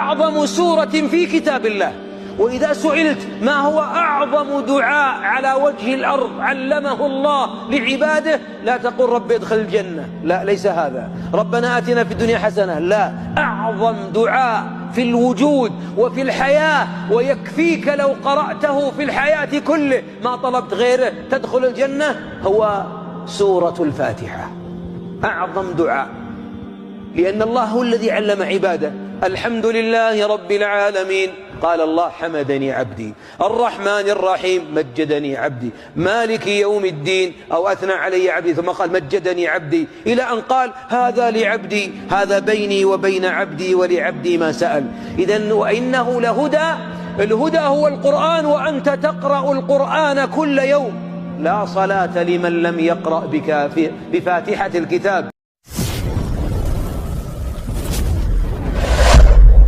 أعظم سورة في كتاب الله. وإذا سئلت ما هو أعظم دعاء على وجه الأرض علمه الله لعباده، لا تقل رب ادخل الجنة، لا، ليس هذا. ربنا آتنا في الدنيا حسنة، لا. أعظم دعاء في الوجود وفي الحياة، ويكفيك لو قرأته في الحياة كله ما طلبت غيره تدخل الجنة، هو سورة الفاتحة. أعظم دعاء، لأن الله هو الذي علم عباده. الحمد لله رب العالمين، قال الله حمدني عبدي. الرحمن الرحيم، مجدني عبدي. مالك يوم الدين، أو أثنى علي عبدي، ثم قال مجدني عبدي، إلى أن قال هذا لعبدي، هذا بيني وبين عبدي ولعبدي ما سأل. إذن وإنه لهدى. الهدى هو القرآن، وأنت تقرأ القرآن كل يوم. لا صلاة لمن لم يقرأ بفاتحة الكتاب.